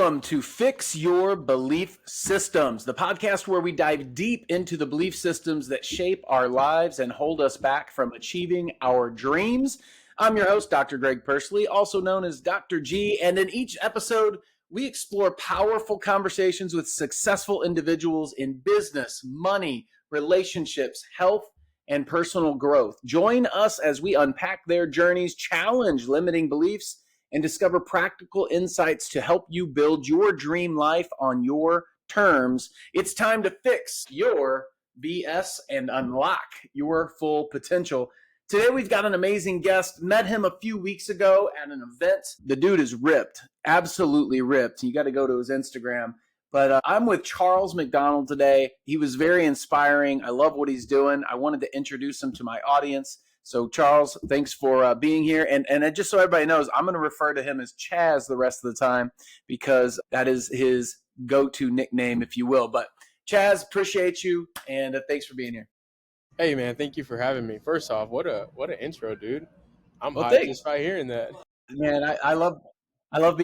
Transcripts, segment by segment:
Welcome to Fix Your Belief Systems, the podcast where we dive deep into the belief systems that shape our lives and hold us back from achieving our dreams. I'm your host, Dr. Greg Pursley, also known as Dr. G, and in each episode, we explore powerful conversations with successful individuals in business, money, relationships, health, and personal growth. Join us as we unpack their journeys, challenge limiting beliefs, and discover practical insights to help you build your dream life on your terms. It's time to fix your BS and unlock your full potential. Today, we've got an amazing guest. Met him a few weeks ago at an event. The dude is ripped, absolutely ripped. You got to go to his Instagram. But I'm with Charles McDonald today. He was very inspiring. I love what he's doing. I wanted to introduce him to my audience. So, Charles, thanks for being here. And just so everybody knows, I'm going to refer to him as Chaz the rest of the time because that is his go-to nickname, if you will. But, Chaz, appreciate you, and thanks for being here. Hey, man, thank you for having me. First off, what an intro, dude. I'm hyped Thanks. just by hearing that. Man, I love being.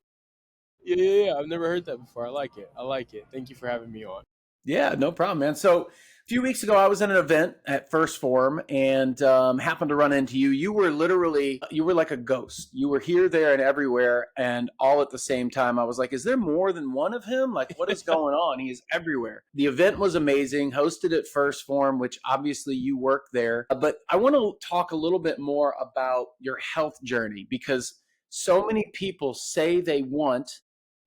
Yeah. I've never heard that before. I like it. Thank you for having me on. Yeah, no problem, man. So a few weeks ago, I was in an event at First Form and happened to run into you. You were like a ghost. You were here, there, and everywhere, and all at the same time. I was like, is there more than one of him? Like, what is going on? He is everywhere. The event was amazing, hosted at First Form, which obviously you work there. But I want to talk a little bit more about your health journey because so many people say they want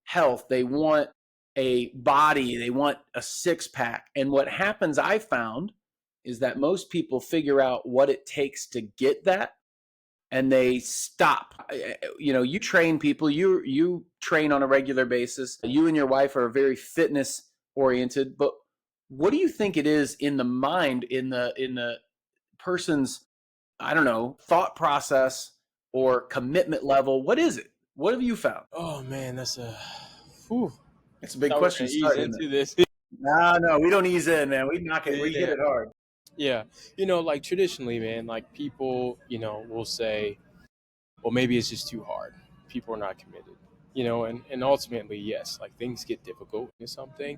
health. They want a body, they want a six-pack. And what happens, I found, is that most people figure out what it takes to get that and they stop. You know, you train people, you train on a regular basis. You and your wife are very fitness oriented, but what do you think it is in the mind, in the person's, I don't know, thought process or commitment level? What is it? What have you found? Oh, man, that's It's a big question. Ease into this. No, we don't ease in, man. We knock it. We hit it hard. Yeah. Like traditionally, man, like people, will say, well, maybe it's just too hard. People are not committed, and ultimately, yes, like things get difficult in something.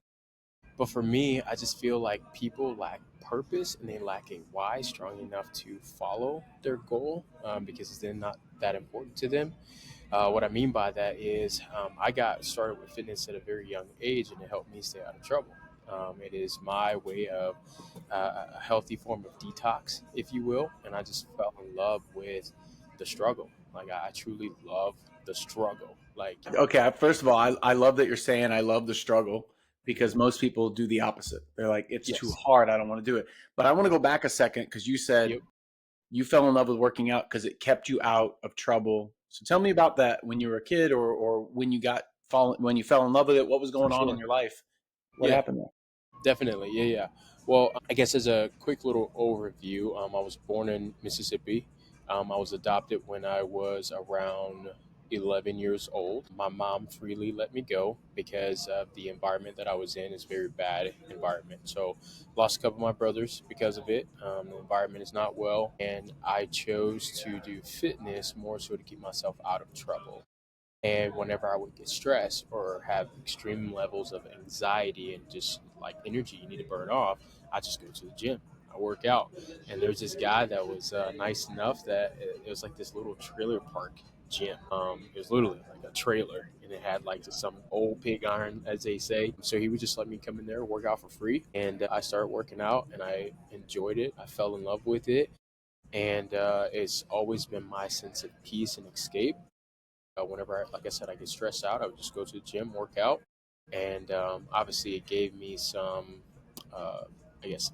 But for me, I just feel like people lack purpose and they lack a why strong enough to follow their goal because it's then not that important to them. What I mean by that is I got started with fitness at a very young age, and it helped me stay out of trouble. It is my way of a healthy form of detox, if you will, and I just fell in love with the struggle. Like I truly love the struggle. Like, okay, first of all, I love that you're saying I love the struggle because most people do the opposite. They're like, it's too hard. I don't want to do it. But I want to go back a second because you said you fell in love with working out because it kept you out of trouble. So tell me about that when you were a kid or when you when you fell in love with it. What was going on in your life? What happened there? Definitely. Yeah. Well, I guess as a quick little overview, I was born in Mississippi. I was adopted when I was around 11 years old. My mom freely let me go because the environment that I was in is a very bad environment. So lost a couple of my brothers because of it. The environment is not well. And I chose to do fitness more so to keep myself out of trouble. And whenever I would get stressed or have extreme levels of anxiety and just like energy you need to burn off, I just go to the gym. I work out. And there's this guy that was nice enough that it was like this little trailer park gym. It was literally like a trailer, and it had like some old pig iron, as they say. So he would just let me come in there, work out for free. And I started working out, and I enjoyed it. I fell in love with it. And it's always been my sense of peace and escape. Whenever, like I said, I get stressed out, I would just go to the gym, work out. And obviously it gave me some, I guess,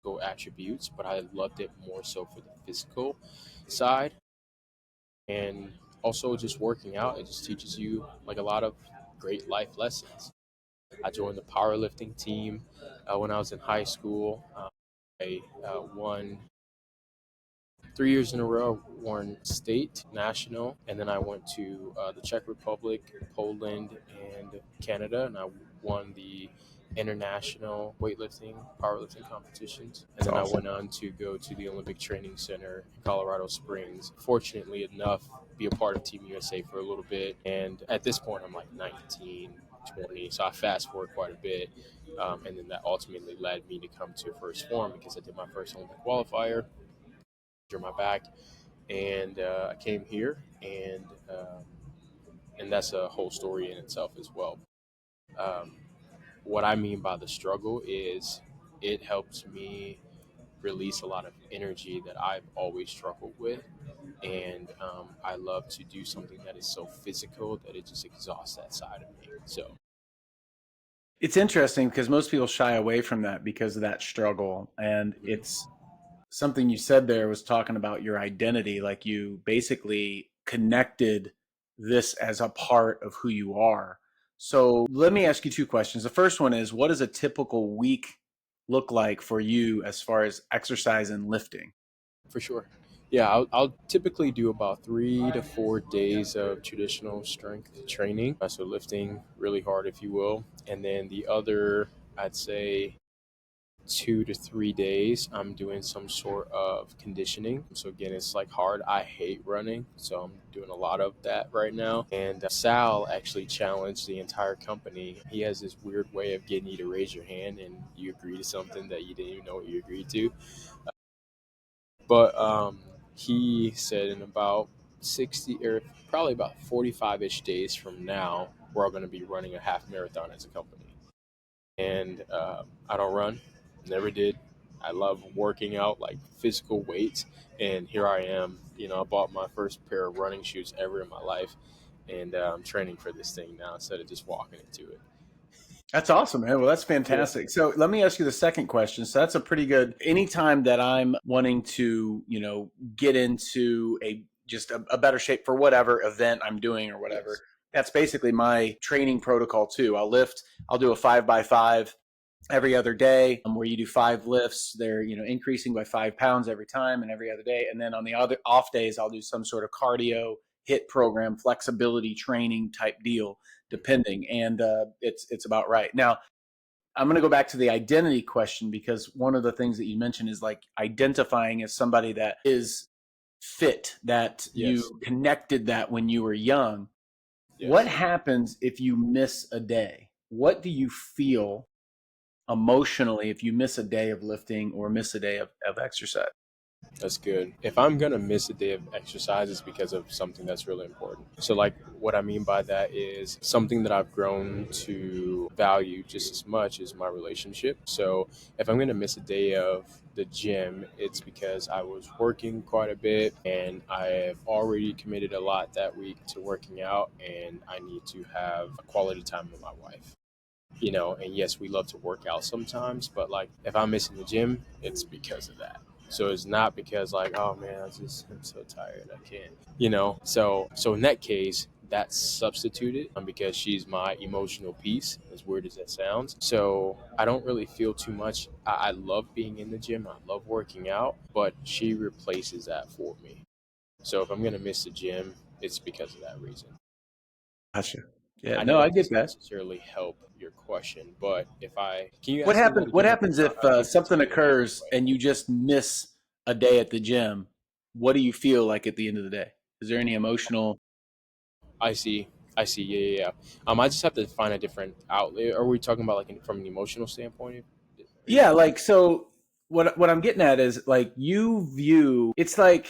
go attributes, but I loved it more so for the physical side. And also just working out, it just teaches you like a lot of great life lessons. I joined the powerlifting team when I was in high school. I won 3 years in a row, won state, national, and then I went to the Czech Republic, Poland, and Canada, and I won the international weightlifting, powerlifting competitions. And then I went on to go to the Olympic Training Center in Colorado Springs. Fortunately enough, be a part of Team USA for a little bit. And at this point, I'm like 19, 20. So I fast forward quite a bit. And then that ultimately led me to come to first form because I did my first Olympic qualifier, drew my back, and I came here, and that's a whole story in itself as well. Um, what I mean by the struggle is it helps me release a lot of energy that I've always struggled with. And I love to do something that is so physical that it just exhausts that side of me. So, It's interesting because most people shy away from that because of that struggle. And mhm. it's something you said there was talking about your identity. Like you basically connected this as a part of who you are. So let me ask you two questions. The first one is, what does a typical week look like for you as far as exercise and lifting? For sure. Yeah, I'll typically do about 3 to 4 days of traditional strength training. So lifting really hard, if you will. And then the other, I'd say, 2 to 3 days, I'm doing some sort of conditioning. So again, it's like hard. I hate running, so I'm doing a lot of that right now. And Sal actually challenged the entire company. He has this weird way of getting you to raise your hand and you agree to something that you didn't even know what you agreed to. But he said in about 60 or probably about 45-ish days from now, we're all going to be running a half marathon as a company. And I don't run, never did. I love working out, like physical weights. And here I am. I bought my first pair of running shoes ever in my life. And I'm training for this thing now instead of just walking into it. That's awesome, man. Well, that's Yeah. fantastic. So let me ask you the second question. So that's a pretty good. Anytime that I'm wanting to, get into a better shape for whatever event I'm doing or whatever, Yes. that's basically my training protocol too. I'll lift. I'll do a 5 by 5 every other day, where you do 5 lifts. They're increasing by 5 pounds every time, and every other day. And then on the other off days, I'll do some sort of cardio hit program, flexibility training type deal, depending. And it's about right. Now I'm going to go back to the identity question, because one of the things that you mentioned is like identifying as somebody that is fit, that Yes. you connected that when you were young. What Yes. happens if you miss a day? What do you feel emotionally if you miss a day of lifting or miss a day of exercise? That's good. If I'm gonna miss a day of exercise, it's because of something that's really important. So, like, what I mean by that is something that I've grown to value just as much as my relationship. So, if I'm gonna miss a day of the gym, it's because I was working quite a bit and I have already committed a lot that week to working out, and I need to have a quality time with my wife. And yes, we love to work out sometimes, but like if I'm missing the gym, it's because of that. So it's not because like, oh man, I'm so tired, I can't. So in that case, that's substituted because she's my emotional piece, as weird as that sounds. So I don't really feel too much. I love being in the gym, I love working out, but she replaces that for me. So if I'm gonna miss the gym, it's because of that reason. Gotcha. Yeah, I know no, I that get doesn't that. necessarily help your question, but if I can you What ask me that happens? What again? happens if I think that's something good in a different occurs way. and you just miss a day at the gym? What do you feel like at the end of the day? Is there any emotional? I see. I see. Yeah, yeah, yeah. I just have to find a different outlet. Are we talking about like from an emotional standpoint? Are you Yeah, asking? like so. What I'm getting at is like you view it's like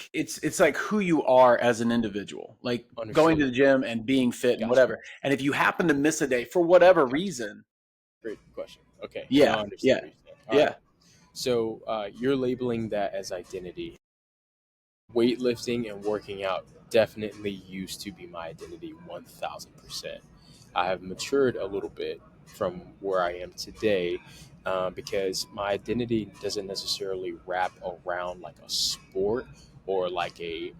who you are as an individual, like going to Understood. the gym and being fit and Got you. whatever. And if you happen to miss a day for whatever Got you. reason, Great question. Okay, now yeah, I understand yeah, what you're saying. All right. yeah. So you're labeling that as identity. Weightlifting and working out definitely used to be my identity 1000%. I have matured a little bit from where I am today because my identity doesn't necessarily wrap around like a sport or like a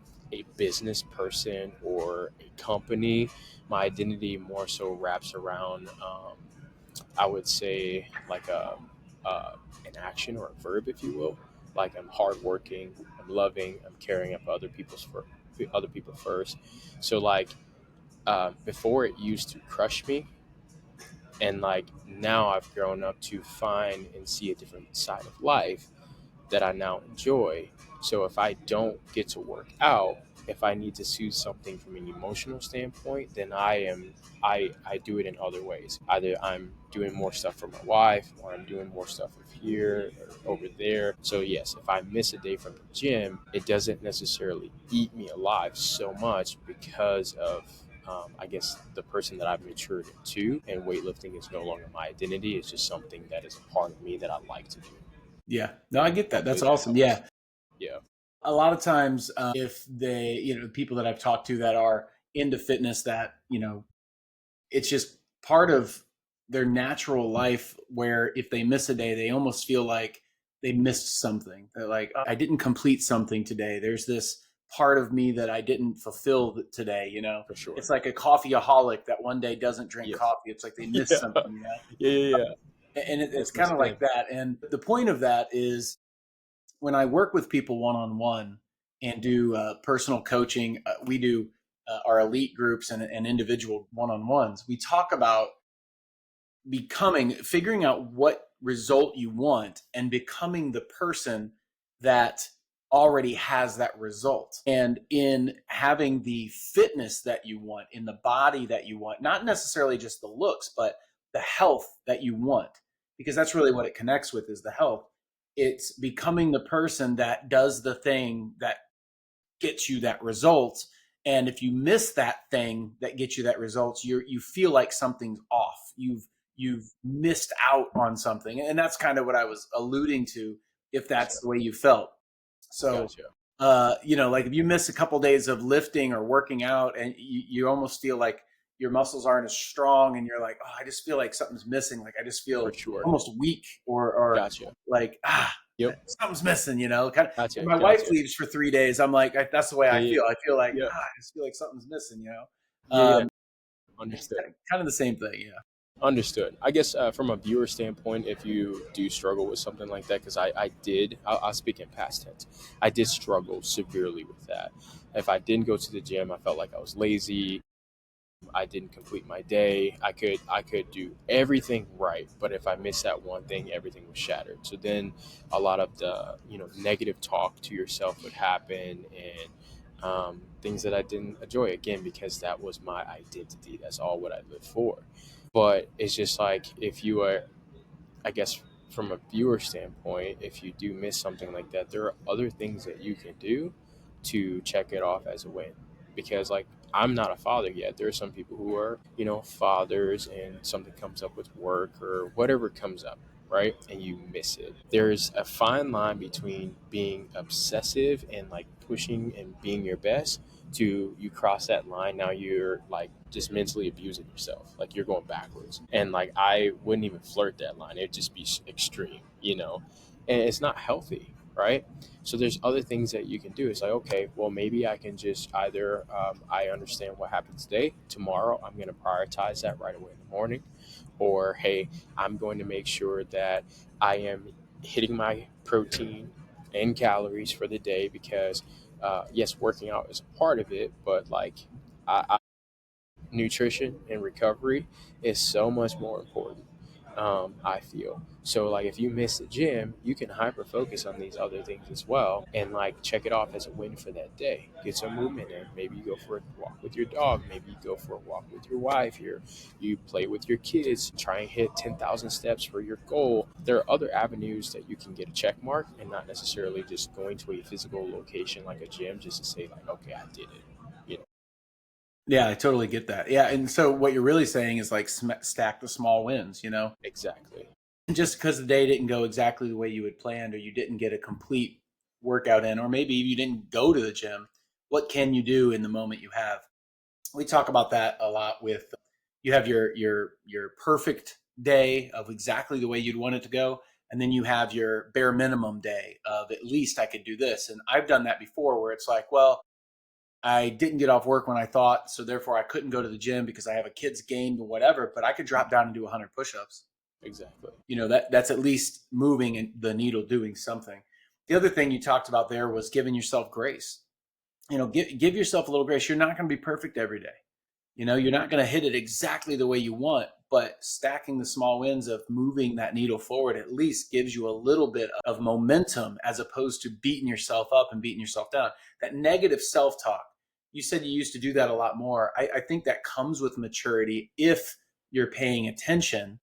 business person or a company. My identity more so wraps around, I would say, like an action or a verb, if you will. Like I'm hardworking, I'm loving, I'm caring of other people first. So like before it used to crush me, and like now I've grown up to find and see a different side of life that I now enjoy. So if I don't get to work out, If I need to soothe something from an emotional standpoint, then I do it in other ways. Either I'm doing more stuff for my wife, or I'm doing more stuff over here or over there. So yes, if I miss a day from the gym, it doesn't necessarily eat me alive so much because of I guess the person that I've matured into, and weightlifting is no longer my identity. It's just something that is a part of me that I like to do. Yeah. No, I get that. Hopefully That's that awesome. helps. Yeah. Yeah, A lot of times, if they, people that I've talked to that are into fitness, that, it's just part of their natural life where if they miss a day, they almost feel like they missed something. They're like, "Oh, I didn't complete something today. There's this part of me that I didn't fulfill today. for sure. It's like a coffeeaholic that one day doesn't drink Yes. coffee. It's like they missed Yeah. something. Yeah, yeah, yeah. And it's That's kind of like understandable. that. And the point of that is when I work with people one on one and do personal coaching, we do our elite groups and individual one on ones. We talk about figuring out what result you want and becoming the person that already has that result. And in having the fitness that you want, in the body that you want, not necessarily just the looks, but the health that you want, because that's really what it connects with is the health. It's becoming the person that does the thing that gets you that result. And if you miss that thing that gets you that result, you feel like something's off. You've missed out on something. And that's kind of what I was alluding to, if Gotcha. that's the way you felt. So Gotcha. like if you miss a couple days of lifting or working out and you almost feel like your muscles aren't as strong and you're like, oh, I just feel like something's missing. Like I just For feel sure. almost weak or Gotcha. like, Yep. something's missing. Kind of, Gotcha. when my wife Gotcha. leaves for 3 days, I'm like, that's the way Yeah, I yeah, feel. I feel like, yeah. I just feel like something's missing. Yeah, yeah. It's Understood. kind of the same thing. Yeah. Understood. I guess from a viewer standpoint, if you do struggle with something like that, because I did, I'll speak in past tense. I did struggle severely with that. If I didn't go to the gym, I felt like I was lazy. I didn't complete my day. I could do everything right, but if I missed that one thing, everything was shattered. So then a lot of the negative talk to yourself would happen, and things that I didn't enjoy again because that was my identity. That's all what I lived for. But it's just like if you are, I guess, from a viewer standpoint, if you do miss something like that, there are other things that you can do to check it off as a win. Because, like, I'm not a father yet. There are some people who are, fathers, and something comes up with work or whatever comes up, right? And you miss it. There's a fine line between being obsessive and like pushing and being your best to you cross that line. Now you're like just mentally abusing yourself. Like you're going backwards. And like I wouldn't even flirt that line. It'd just be extreme. And it's not healthy, right? So there's other things that you can do. It's like, okay, well, maybe I can just either I understand what happened today. Tomorrow, I'm going to prioritize that right away in the morning. Or, hey, I'm going to make sure that I am hitting my protein and calories for the day because, yes, working out is a part of it, but like nutrition and recovery is so much more important. I feel so like if you miss the gym, you can hyper focus on these other things as well, and like check it off as a win for that day. Get some movement in. Maybe you go for a walk with your dog. Maybe you go for a walk with your wife. You play with your kids. Try and hit 10,000 steps for your goal. There are other avenues that you can get a check mark, and not necessarily just going to a physical location like a gym just to say like, okay, I did it. You know Yeah, I totally get that. Yeah. And so what you're really saying is like stack the small wins. exactly. Just because the day didn't go exactly the way you had planned, or you didn't get a complete workout in, or maybe you didn't go to the gym, what can you do in the moment you have? We talk about that a lot with you have your perfect day of exactly the way you'd want it to go, and then you have your bare minimum day of at least I could do this. And I've done that before where it's like, well, I didn't get off work when I thought, so therefore I couldn't go to the gym because I have a kid's game or whatever, but I could drop down and do 100 push-ups. Exactly. That's at least moving and the needle doing something. The other thing you talked about there was giving yourself grace. Give yourself a little grace. You're not going to be perfect every day. You're not going to hit it exactly the way you want, but stacking the small wins of moving that needle forward at least gives you a little bit of momentum as opposed to beating yourself up and beating yourself down. That negative self-talk, You said you used to do that a lot more. I think that comes with maturity if you're paying attention,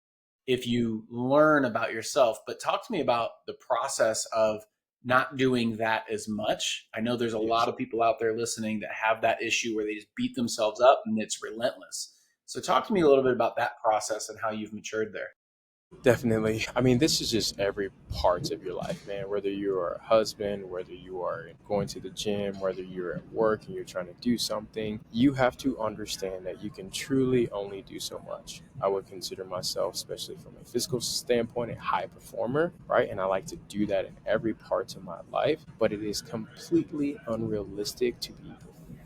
if you learn about yourself. But talk to me about the process of not doing that as much. I know there's a lot Yes. of people out there listening that have that issue where they just beat themselves up and it's relentless. So talk to me a little bit about that process and how you've matured there. Definitely. I mean, this is just every part of your life, man. Whether you are a husband, whether you are going to the gym, whether you're at work and you're trying to do something, you have to understand that you can truly only do so much. I would consider myself, especially from a physical standpoint, a high performer, right? And I like to do that in every part of my life, but it is completely unrealistic to be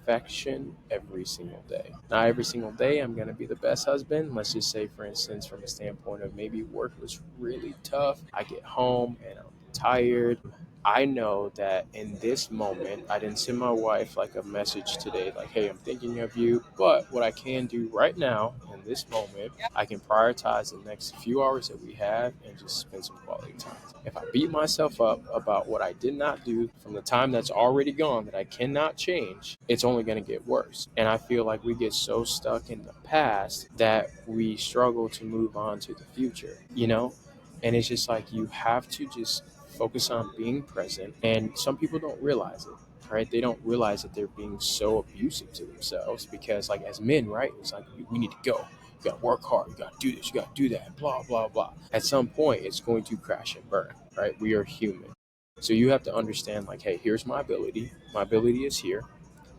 perfection every single day. Not every single day I'm going to be the best husband. Let's just say, for instance, from a standpoint of maybe work was really tough. I get home and I'm tired. I know that in this moment, I didn't send my wife like a message today, like, hey, I'm thinking of you. But what I can do right now in this moment, I can prioritize the next few hours that we have and just spend some quality time. If I beat myself up about what I did not do from the time that's already gone that I cannot change, it's only going to get worse. And I feel like we get so stuck in the past that we struggle to move on to the future, you know? And it's just like you have to just focus on being present. And some people don't realize it, right? They don't realize that they're being so abusive to themselves because, like, as men, right? It's like we need to go. You got to work hard. You got to do this. You got to do that. Blah, blah, blah. At some point, it's going to crash and burn, right? We are human. So you have to understand, like, hey, here's my ability. My ability is here.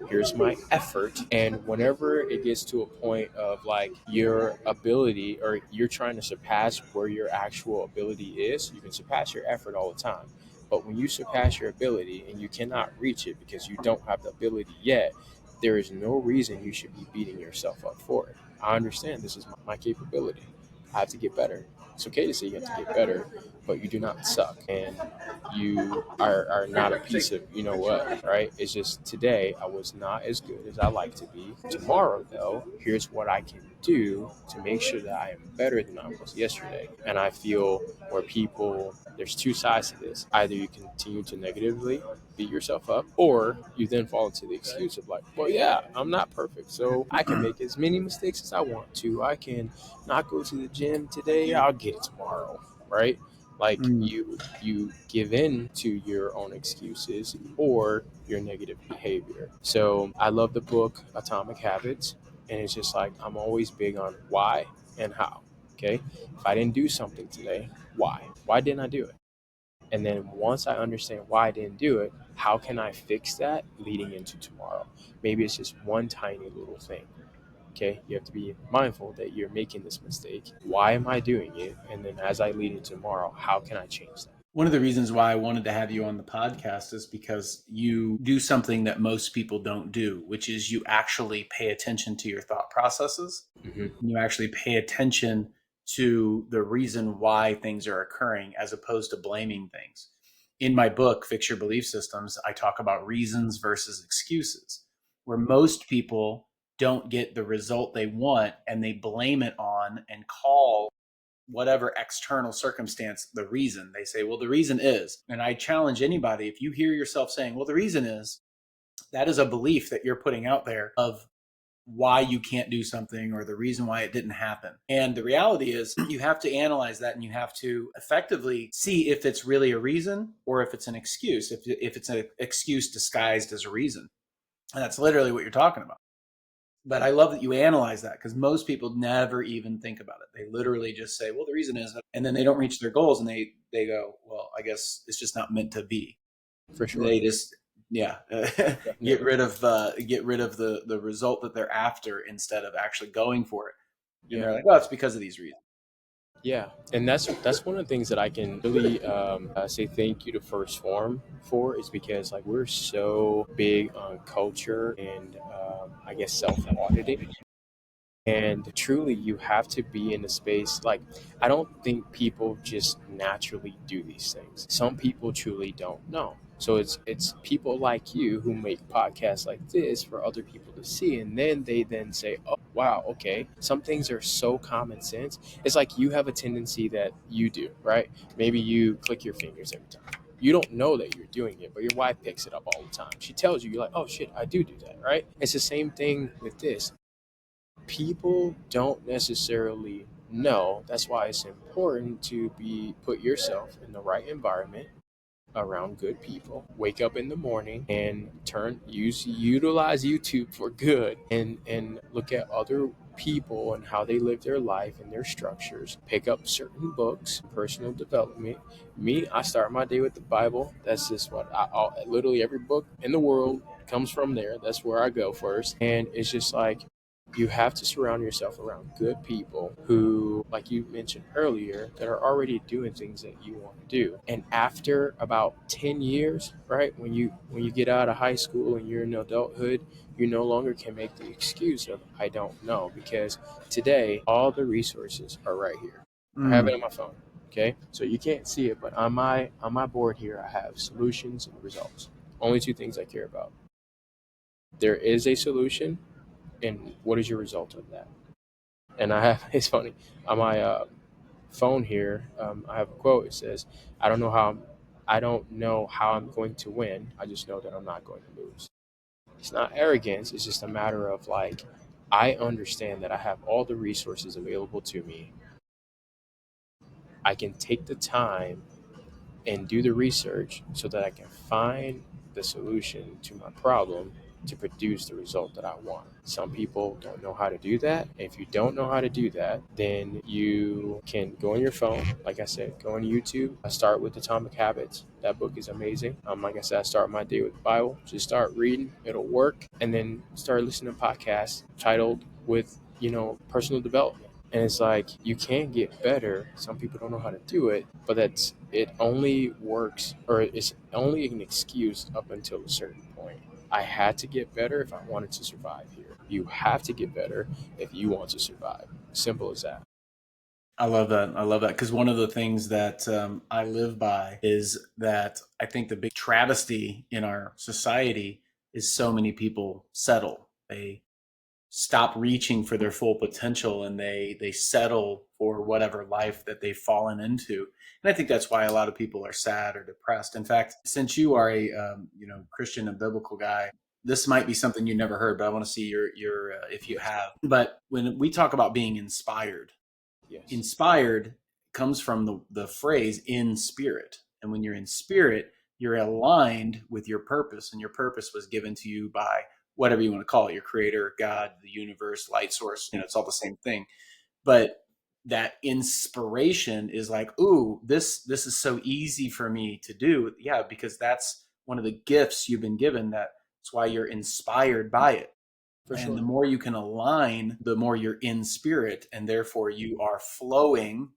Here's my effort. And whenever it gets to a point of like your ability or you're trying to surpass where your actual ability is, you can surpass your effort all the time. But when you surpass your ability and you cannot reach it because you don't have the ability yet, there is no reason you should be beating yourself up for it. I understand this is my capability. I have to get better. It's okay to say you have to get better, but you do not suck. And you are not a piece of you know what, right? It's just today I was not as good as I like to be. Tomorrow, though, here's what I can do to make sure that I am better than I was yesterday. And I feel where people, there's two sides to this. Either you continue to negatively beat yourself up, or you then fall into the excuse of like, well, yeah, I'm not perfect, so I can make as many mistakes as I want to. I can not go to the gym today. I'll get it tomorrow, right? Like Mm. you give in to your own excuses or your negative behavior. So I love the book Atomic Habits, and it's just like I'm always big on why and how. Okay, if I didn't do something today, why didn't I do it? And then once I understand why I didn't do it, how can I fix that leading into tomorrow? Maybe it's just one tiny little thing. Okay, you have to be mindful that you're making this mistake. Why am I doing it? And then as I lead into tomorrow, how can I change that? One of the reasons why I wanted to have you on the podcast is because you do something that most people don't do, which is you actually pay attention to your thought processes. Mm-hmm. You actually pay attention to the reason why things are occurring as opposed to blaming things. In my book, Fix Your Belief Systems, I talk about reasons versus excuses, where most people don't get the result they want and they blame it on and call whatever external circumstance the reason. They say, well, the reason is. And I challenge anybody, if you hear yourself saying, well, the reason is, that is a belief that you're putting out there of why you can't do something or the reason why it didn't happen. And the reality is you have to analyze that and you have to effectively see if it's really a reason or if it's an excuse, if it's an excuse disguised as a reason. And that's literally what you're talking about. But I love that you analyze that because most people never even think about it. They literally just say, well, the reason is, and then they don't reach their goals and they go, well, I guess it's just not meant to be. For sure. They just, yeah, get Definitely. rid of the result that they're after instead of actually going for it. And Yeah. they're like, well, it's because of these reasons. Yeah, and that's one of the things that I can really say thank you to First Form for is because like we're so big on culture and I guess self auditing. And truly, you have to be in a space like I don't think people just naturally do these things. Some people truly don't know. So it's people like you who make podcasts like this for other people to see, and then they then say, "Oh, wow, okay." Some things are so common sense. It's like you have a tendency that you do, right? Maybe you click your fingers every time. You don't know that you're doing it, but your wife picks it up all the time. She tells you, you're like, oh shit, I do that, right? It's the same thing with this. People don't necessarily know. That's why it's important to be put yourself in the right environment around good people. Wake up in the morning and utilize YouTube for good, and look at other people and how they live their life and their structures. Pick up certain books, personal development. Me, I start my day with the Bible. That's just what literally every book in the world comes from there. That's where I go first. And it's just like, you have to surround yourself around good people who, like you mentioned earlier, that are already doing things that you want to do. And after about 10 years, right, when you get out of high school and you're in adulthood, you no longer can make the excuse of I don't know, because today all the resources are right here. I have it Mm. on my phone. Okay, so you can't see it, but on my board here I have solutions and results. Only two things I care about. There is a solution, and what is your result of that? And I have it's funny on my phone here. I have a quote. It says, I don't know how I'm going to win. I just know that I'm not going to lose." It's not arrogance. It's just a matter of like, I understand that I have all the resources available to me. I can take the time and do the research so that I can find the solution to my problem to produce the result that I want. Some people don't know how to do that. If you don't know how to do that, then you can go on your phone. Like I said, go on YouTube. I start with Atomic Habits. That book is amazing. Like I said, I start my day with the Bible. Just start reading. It'll work. And then start listening to podcasts titled with, personal development. And it's like, you can get better. Some people don't know how to do it, but it only works, or it's only an excuse up until a certain point. I had to get better if I wanted to survive here. You have to get better if you want to survive. Simple as that. I love that. I love that because one of the things that I live by is that I think the big travesty in our society is so many people settle. They stop reaching for their full potential and they settle for whatever life that they've fallen into. And I think that's why a lot of people are sad or depressed. In fact, since you are a Christian and biblical guy, this might be something you never heard, but I want to see your if you have. But when we talk about being Yes. inspired comes from the phrase in spirit. And when you're in spirit, you're aligned with your purpose. And your purpose was given to you by whatever you want to call it, your creator, God, the universe, light source, it's all the same thing. But that inspiration is like, ooh, this is so easy for me to do. Yeah, because that's one of the gifts you've been given. That's why you're inspired by it. For And the sure. more you can align, the more you're in spirit, and therefore you are flowing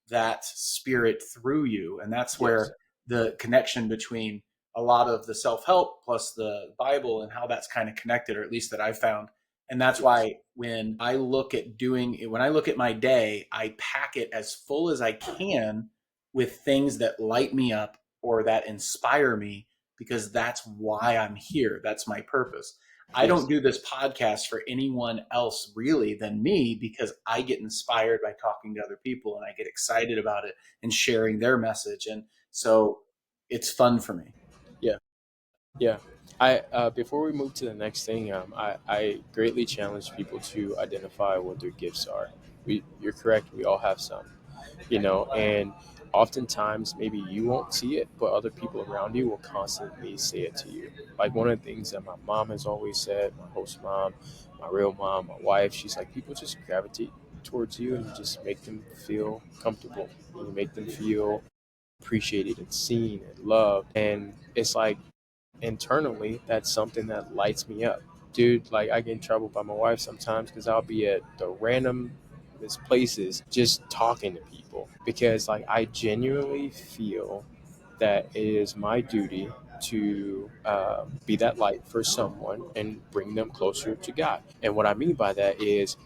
that spirit through you. And that's Yes. where the connection between a lot of the self help plus the Bible and how that's kind of connected, or at least that I've found. And that's Yes. why when I look at my day, I pack it as full as I can with things that light me up or that inspire me, because that's why I'm here. That's my purpose. I don't Yes. do this podcast for anyone else really than me, because I get inspired by talking to other people and I get excited about it and sharing their message. And so it's fun for me. Yeah. Yeah. I before we move to the next thing, I greatly challenge people to identify what their gifts are. You're correct. We all have some, and oftentimes maybe you won't see it, but other people around you will constantly say it to you. Like one of the things that my mom has always said, my host mom, my real mom, my wife, she's like, people just gravitate towards you and you just make them feel comfortable. And you make them feel appreciated and seen and loved. And it's like, internally, that's something that lights me up. Dude, like I get in trouble by my wife sometimes because I'll be at the random places just talking to people because like I genuinely feel that it is my duty to be that light for someone and bring them closer to God. And what I mean by that is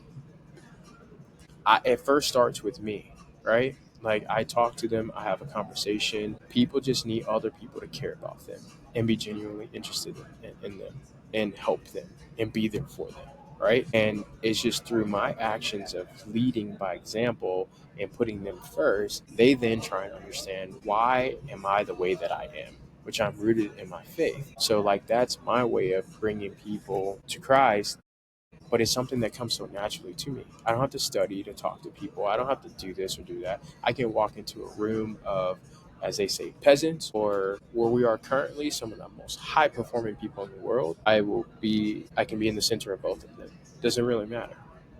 it first starts with me, right? Like I talk to them, I have a conversation. People just need other people to care about them and be genuinely interested in them and help them and be there for them. right? And it's just through my actions of leading by example and putting them first, they then try and understand, why am I the way that I am, which I'm rooted in my faith. So like that's my way of bringing people to Christ, but it's something that comes so naturally to me. I don't have to study to talk to people. I don't have to do this or do that. I can walk into a room of, as they say, peasants, or where we are currently, some of the most high performing people in the world. I can be in the center of both of them. Doesn't really matter,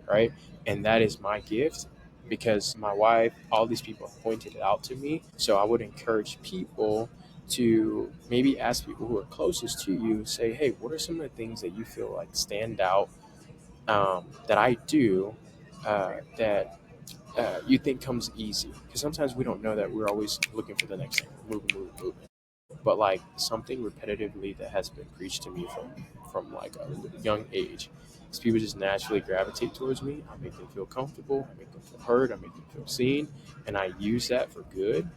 right? And that is my gift, because my wife, all these people have pointed it out to me. So I would encourage people to maybe ask people who are closest to you, say, hey, what are some of the things that you feel like stand out, that I do, that you think comes easy? Because sometimes we don't know that we're always looking for the next thing, moving. But like something repetitively that has been preached to me from like a young age is people just naturally gravitate towards me. I make them feel comfortable. I make them feel heard. I make them feel seen, and I use that for good.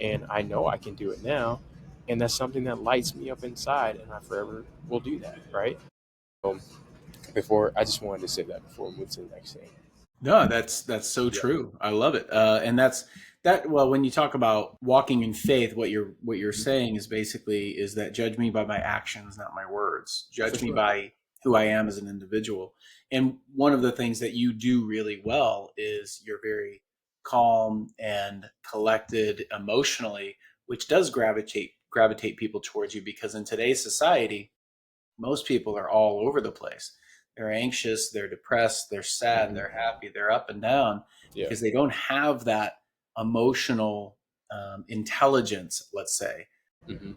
And I know I can do it now, and that's something that lights me up inside, and I forever will do that. Right. So before I just wanted to say that before we move to the next thing. No, that's so Yeah. true. I love it. And that's that. Well, when you talk about walking in faith, what you're Mhm. saying is basically is that judge me by my actions, not my words. For Judge me sure. by who I am as an individual. And one of the things that you do really well is you're very calm and collected emotionally, which does gravitate people towards you, because in today's society, most people are all over the place. They're anxious, they're depressed, they're sad, Hmm. they're happy, they're up and down, Yeah. because they don't have that emotional intelligence, let's say, Hmm.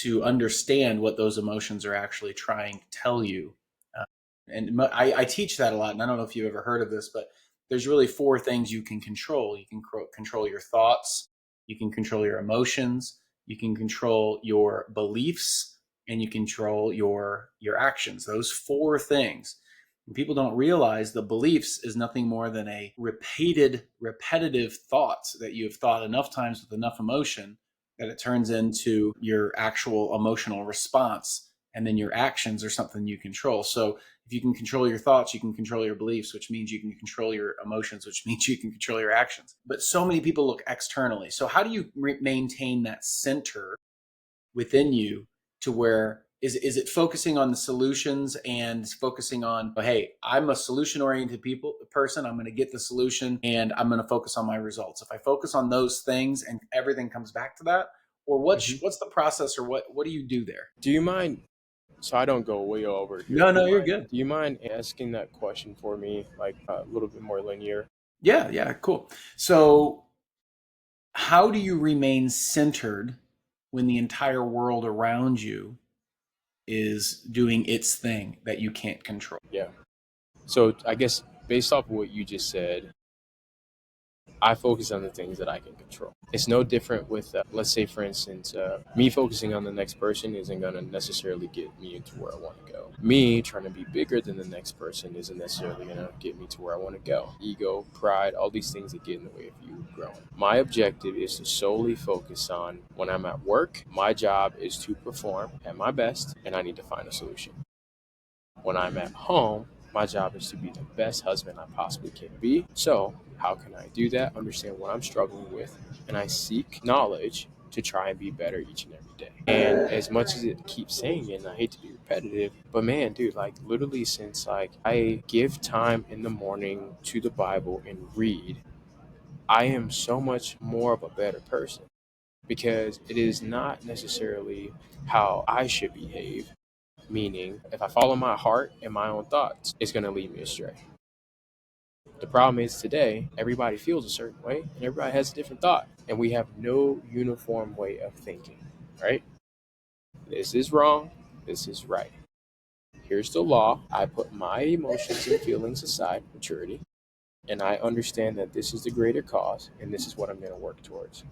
to understand what those emotions are actually trying to tell you. Uh, and I teach that a lot, and I don't know if you've ever heard of this, but there's really four things you can control. You can control your thoughts, you can control your emotions, you can control your beliefs, and you control your actions. Those four things. And people don't realize the beliefs is nothing more than a repetitive thoughts that you have thought enough times with enough emotion that it turns into your actual emotional response. And then your actions are something you control. So if you can control your thoughts, you can control your beliefs, which means you can control your emotions, which means you can control your actions. But so many people look externally. So how do you maintain that center within you, to where is it focusing on the solutions and focusing on, hey, I'm a solution oriented person, I'm going to get the solution and I'm going to focus on my results. If I focus on those things and everything comes back to that, or Hmm. what's the process, or what do you do there? Do you mind? So I don't go way over here. No, no, you're good. Do you mind asking that question for me, like a little bit more linear? Yeah, yeah, cool. So how do you remain centered when the entire world around you is doing its thing that you can't control? Yeah. So I guess based off of what you just said, I focus on the things that I can control. It's no different with, let's say, for instance, me focusing on the next person isn't going to necessarily get me into where I want to go. Me trying to be bigger than the next person isn't necessarily going to get me to where I want to go. Ego, pride, all these things that get in the way of you growing. My objective is to solely focus on when I'm at work, my job is to perform at my best, and I need to find a solution. When I'm at home, my job is to be the best husband I possibly can be. So, how can I do that? Understand what I'm struggling with, and I seek knowledge to try and be better each and every day. And as much as it keeps saying it, and I hate to be repetitive, but man, dude, like literally since like I give time in the morning to the Bible and read, I am so much more of a better person, because it is not necessarily how I should behave. Meaning, if I follow my heart and my own thoughts, it's going to lead me astray. The problem is today, everybody feels a certain way and everybody has a different thought. And we have no uniform way of thinking, right? This is wrong. This is right. Here's the law. I put my emotions and feelings aside, maturity, and I understand that this is the greater cause and this is what I'm going to work towards.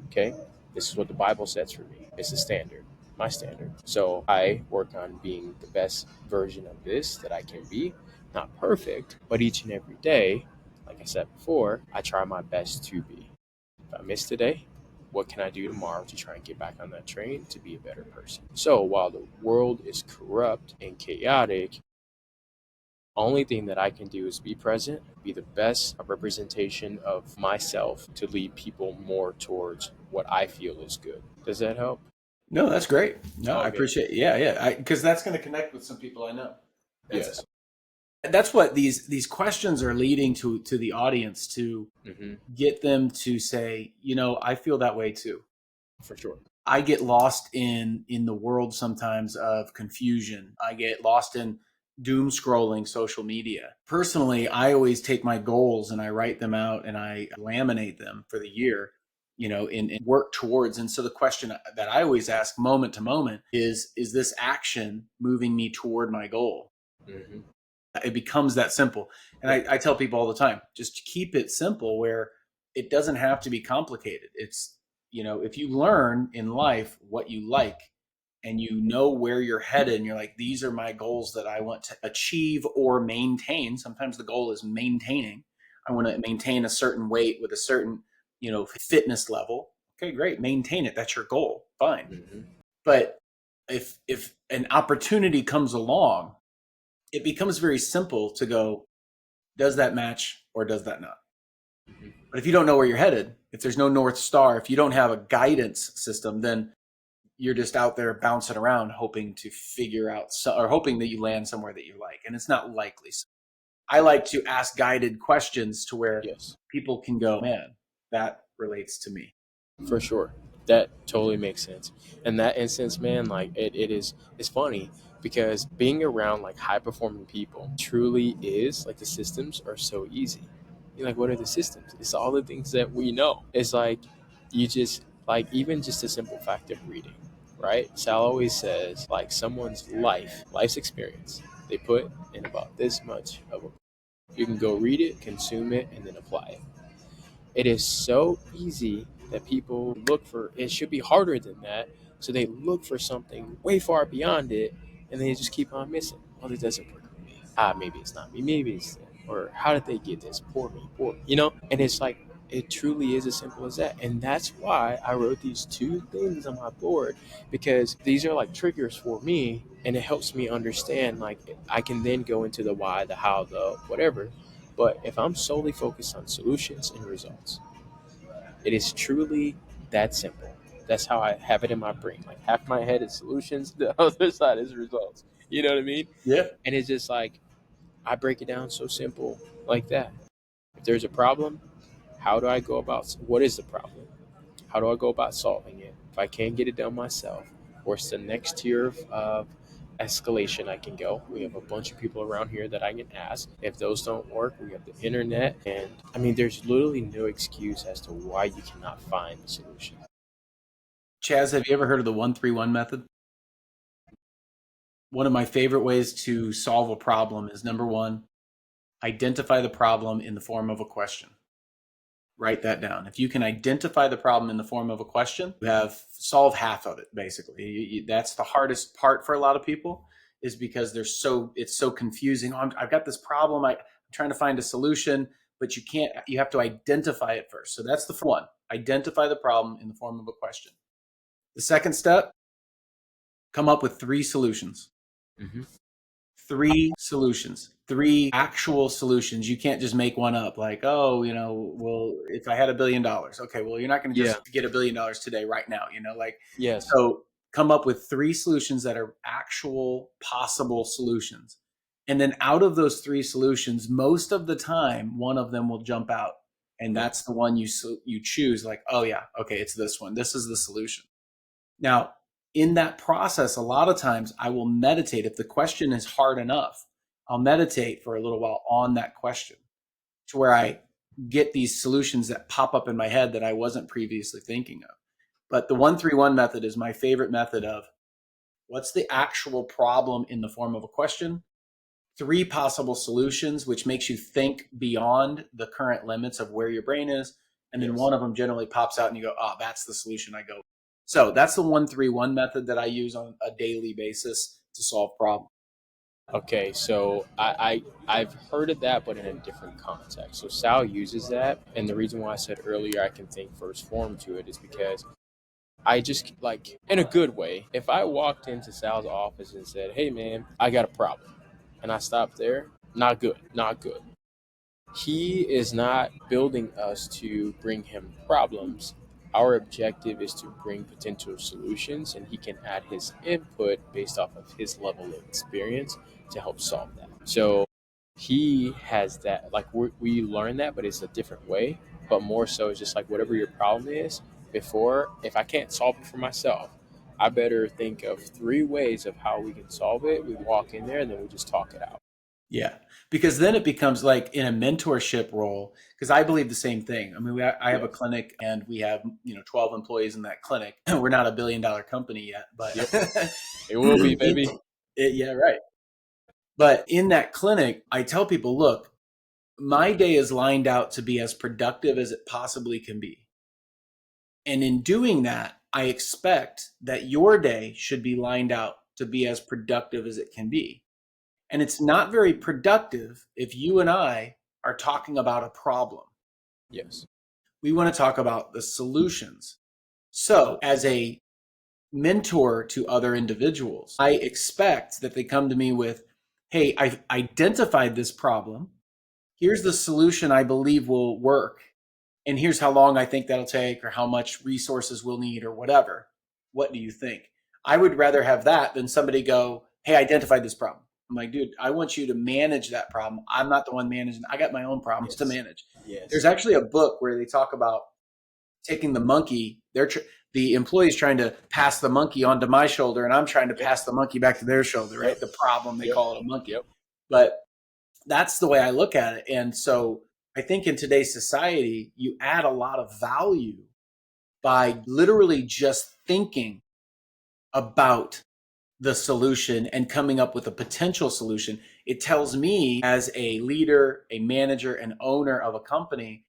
Okay? This is what the Bible sets for me. It's the standard, my standard. So I work on being the best version of this that I can be. Not perfect, but each and every day, like I said before, I try my best to be. If I miss today, what can I do tomorrow to try and get back on that train to be a better person? So while the world is corrupt and chaotic, Only thing that I can do is be present, be the best representation of myself to lead people more towards what I feel is good. Does that help? No, that's great. No, I Okay. appreciate it. Yeah, yeah. Because that's going to connect with some people I know. That's Yes. that's what these questions are leading to the audience to Hmm. get them to say, I feel that way too. For sure. I get lost in the world sometimes of confusion. I get lost in doom scrolling social media. Personally, I always take my goals and I write them out and I laminate them for the year, and work towards. And so the question that I always ask moment to moment is this action moving me toward my goal? Hmm. It becomes that simple. And Yeah. I tell people all the time, just keep it simple where it doesn't have to be complicated. It's, if you learn in life what you like and you know where you're headed and you're like, these are my goals that I want to achieve or maintain. Sometimes the goal is maintaining. I want to maintain a certain weight with a certain, fitness level. Okay, great. Maintain it. That's your goal. Fine. Hmm. But if an opportunity comes along, it becomes very simple to go, does that match or does that not? Hmm. But if you don't know where you're headed, if there's no North Star, if you don't have a guidance system, then you're just out there bouncing around hoping to figure out or hoping that you land somewhere that you like. And it's not likely. So I like to ask guided questions to where Yes. people can go, man, that relates to me. For sure. That totally makes sense. In that instance, man, like it's funny because being around like high performing people truly is like the systems are so easy. You're like, what are the systems? It's all the things that we know. It's like you just like even just a simple fact of reading, right? Sal always says like someone's life's experience, they put in about this much of a you can go read it, consume it, and then apply it. It is so easy that people look for it should be harder than that. So they look for something way far beyond it and they just keep on missing. Well, it doesn't work for me. Maybe it's not me. Maybe it's them. Or how did they get this? Poor me, poor me. And it's like it truly is as simple as that. And that's why I wrote these two things on my board because these are like triggers for me and it helps me understand like I can then go into the why, the how, the whatever. But if I'm solely focused on solutions and results, it is truly that simple. That's how I have it in my brain. Like half my head is solutions, the other side is results. You know what I mean? Yeah. And it's just like I break it down so simple like that. If there's a problem, how do I go about what is the problem? How do I go about solving it? If I can't get it done myself, what's the next tier of escalation I can go? We have a bunch of people around here that I can ask. If those don't work, we have the internet. And I mean, there's literally no excuse as to why you cannot find the solution. Chaz, have you ever heard of the 131 method? One of my favorite ways to solve a problem is number one, identify the problem in the form of a question. Write that down. If you can identify the problem in the form of a question, you have solved half of it, basically. That's the hardest part for a lot of people is because it's so confusing. Oh, I've got this problem. I'm trying to find a solution, but you have to identify it first. So that's the first one. Identify the problem in the form of a question. The second step, come up with three solutions. Mm-hmm. Three solutions, three actual solutions. You can't just make one up like, oh, well, if I had $1 billion, okay, well, you're not going to Yeah. just get $1 billion today, right now, like, Yes. so come up with three solutions that are actual possible solutions. And then out of those three solutions, most of the time, one of them will jump out. And Yeah. that's the one you choose like, oh yeah, okay, it's this one. This is the solution. Now, in that process, a lot of times I will meditate. If the question is hard enough, I'll meditate for a little while on that question to where I get these solutions that pop up in my head that I wasn't previously thinking of. But the 131 method is my favorite method of what's the actual problem in the form of a question, three possible solutions, which makes you think beyond the current limits of where your brain is. And then Yes. one of them generally pops out and you go, oh, that's the solution I go. So that's the 131 method that I use on a daily basis to solve problems. Okay, so I've heard of that, but in a different context. So Sal uses that, and the reason why I said earlier I can think first form to it is because I just like in a good way. If I walked into Sal's office and said, "Hey, man, I got a problem," and I stopped there, Not good. Not good. He is not building us to bring him problems. Our objective is to bring potential solutions, and he can add his input based off of his level of experience to help solve that. So he has that, like we learn that, but it's a different way. But more so, it's just like whatever your problem is, before, if I can't solve it for myself, I better think of 3 ways of how we can solve it. We walk in there and then we just talk it out. Yeah, because then it becomes like in a mentorship role. Because I believe the same thing. I mean, I have Yeah. a clinic, and we have 12 employees in that clinic. We're not $1 billion company yet, but Yep. It will be, baby. yeah, right. But in that clinic, I tell people, look, my day is lined out to be as productive as it possibly can be, and in doing that, I expect that your day should be lined out to be as productive as it can be. And it's not very productive if you and I are talking about a problem. Yes. We want to talk about the solutions. So, as a mentor to other individuals, I expect that they come to me with, hey, I've identified this problem. Here's the solution I believe will work. And here's how long I think that'll take, or how much resources we'll need, or whatever. What do you think? I would rather have that than somebody go, hey, I identified this problem. I'm like, dude, I want you to manage that problem. I'm not the one managing. I got my own problems to Yes. manage. Yes. There's actually a book where they talk about taking the monkey. The employee's trying to pass the monkey onto my shoulder, and I'm trying to pass the monkey back to their shoulder, right? Yep. The problem, they Yep. call it a monkey. Yep. But that's the way I look at it. And so I think in today's society, you add a lot of value by literally just thinking about the solution and coming up with a potential solution. It tells me, as a leader, a manager, an owner of a company,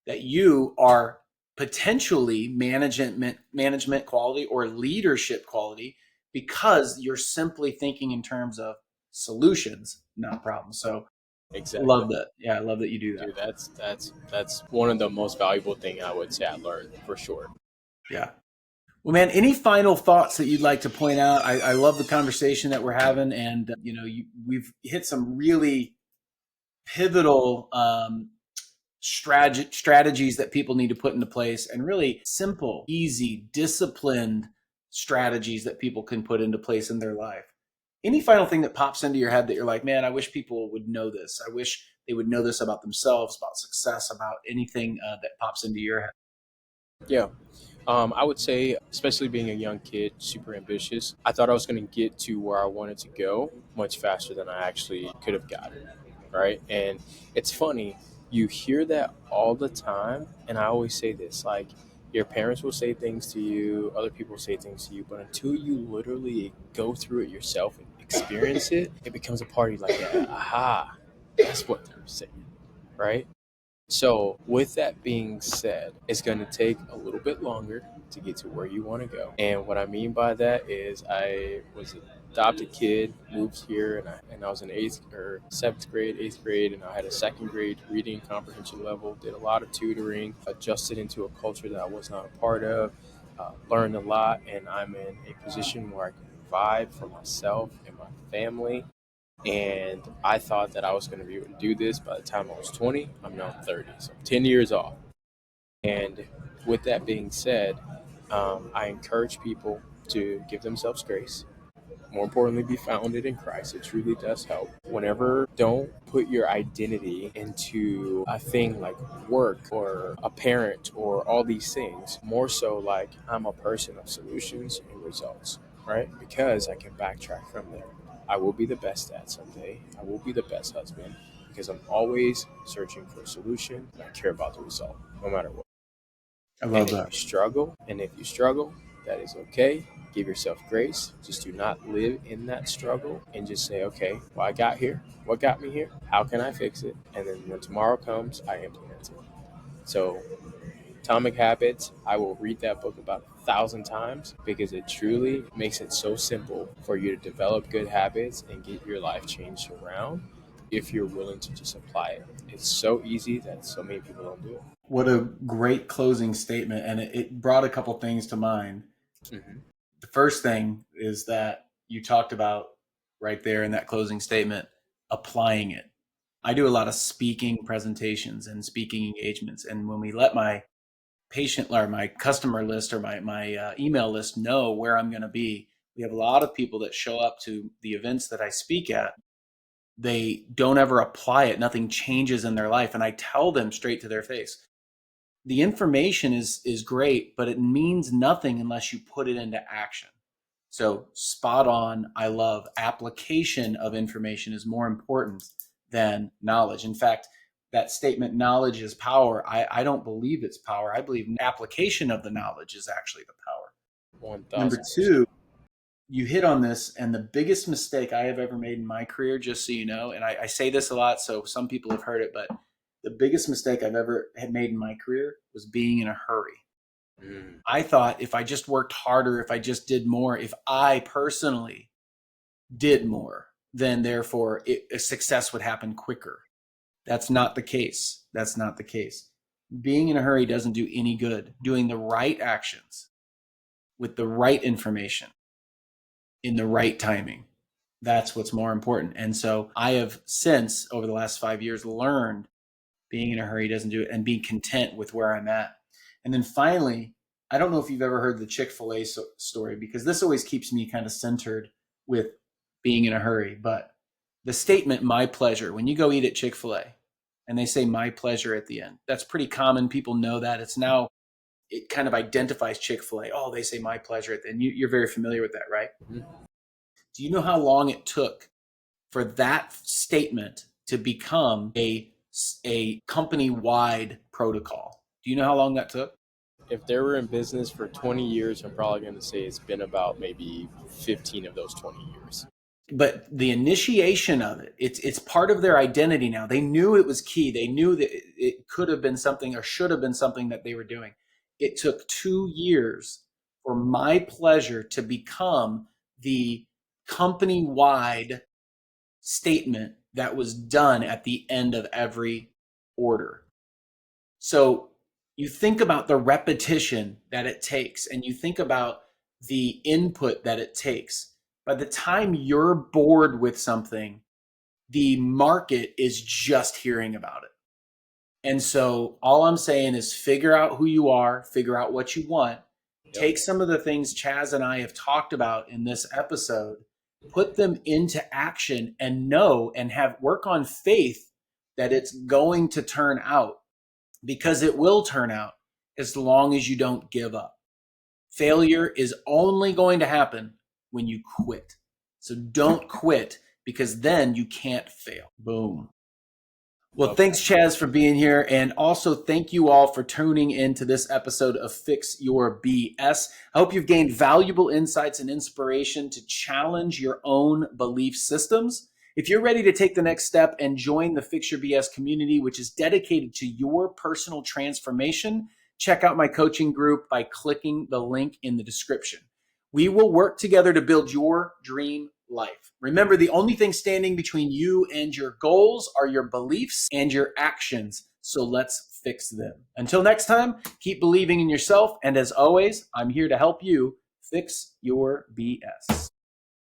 that you are potentially management quality or leadership quality, because you're simply thinking in terms of solutions, not problems. So Exactly. love that. Yeah, I love that you do that. Dude, that's one of the most valuable thing I would say I learned for sure. Yeah. Well, man, any final thoughts that you'd like to point out? I love the conversation that we're having, and we've hit some really pivotal strategies that people need to put into place, and really simple, easy, disciplined strategies that people can put into place in their life. Any final thing that pops into your head that you're like, man, I wish people would know this. I wish they would know this about themselves, about success, about anything that pops into your head. Yeah. I would say, especially being a young kid, super ambitious, I thought I was going to get to where I wanted to go much faster than I actually could have gotten. Right. And it's funny, you hear that all the time. And I always say this, like, your parents will say things to you, other people will say things to you, but until you literally go through it yourself and experience it, it becomes a party like, aha, that's what they're saying. Right. So, with that being said, it's going to take a little bit longer to get to where you want to go. And what I mean by that is, I was an adopted kid, moved here, and I was in seventh grade, eighth grade, and I had a second grade reading comprehension level. Did a lot of tutoring, adjusted into a culture that I was not a part of, learned a lot, and I'm in a position where I can provide for myself and my family. And I thought that I was going to be able to do this by the time I was 20. I'm now 30, so I'm 10 years off. And with that being said, I encourage people to give themselves grace. More importantly, be founded in Christ. It truly does help. Whenever, don't put your identity into a thing like work or a parent or all these things. More so, like, I'm a person of solutions and results, right? Because I can backtrack from there. I will be the best dad someday. I will be the best husband because I'm always searching for a solution and I care about the result, no matter what. I And love if that. you struggle, that is okay. Give yourself grace. Just do not live in that struggle and just say, okay, well, I got here. What got me here? How can I fix it? And then when tomorrow comes, I implement it. So, Atomic Habits, I will read that book about 1,000 times because it truly makes it so simple for you to develop good habits and get your life changed around if you're willing to just apply it. It's so easy that so many people don't do it. What a great closing statement. And it brought a couple things to mind. Mm-hmm. The first thing is that you talked about right there in that closing statement, applying it. I do a lot of speaking presentations and speaking engagements. And when we let my patient or my customer list or my email list know where I'm going to be, we have a lot of people that show up to the events that I speak at. They don't ever apply it. Nothing changes in their life. And I tell them straight to their face, the information is great, but it means nothing unless you put it into action. So spot on. I love application of information is more important than knowledge. In fact, that statement, knowledge is power, I don't believe it's power. I believe application of the knowledge is actually the power. 1000%. Number two, you hit on this, and the biggest mistake I have ever made in my career, just so you know, and I say this a lot, so some people have heard it, but the biggest mistake I've ever had made in my career was being in a hurry. I thought if I just worked harder, if I just did more, if I personally did more, then therefore success would happen quicker. That's not the case. That's not the case. Being in a hurry doesn't do any good. Doing the right actions with the right information in the right timing, that's what's more important. And so I have since, over the last 5 years, learned being in a hurry doesn't do it, and being content with where I'm at. And then finally, I don't know if you've ever heard the Chick-fil-A story, because this always keeps me kind of centered with being in a hurry. But the statement, my pleasure, when you go eat at Chick-fil-A and they say my pleasure at the end, that's pretty common. People know that. It kind of identifies Chick-fil-A. Oh, they say my pleasure at the end. You're very familiar with that, right? Mhm. Do you know how long it took for that statement to become a company-wide protocol? Do you know how long that took? If they were in business for 20 years, I'm probably going to say it's been about maybe 15 of those 20 years. But the initiation of it's part of their identity now. They knew it was key. They knew that it could have been something or should have been something that they were doing. It took 2 years for my pleasure to become the company-wide statement that was done at the end of every order. So you think about the repetition that it takes, and you think about the input that it takes. By the time you're bored with something, the market is just hearing about it. And so all I'm saying is figure out who you are, figure out what you want, take some of the things Chaz and I have talked about in this episode, put them into action, and know and have work on faith that it's going to turn out, because it will turn out as long as you don't give up. Failure is only going to happen when you quit. So don't quit, because then you can't fail. Boom. Well, thanks, Chaz, for being here. And also thank you all for tuning in to this episode of Fix Your BS. I hope you've gained valuable insights and inspiration to challenge your own belief systems. If you're ready to take the next step and join the Fix Your BS community, which is dedicated to your personal transformation, check out my coaching group by clicking the link in the description. We will work together to build your dream life. Remember, the only thing standing between you and your goals are your beliefs and your actions. So let's fix them. Until next time, keep believing in yourself. And as always, I'm here to help you fix your BS.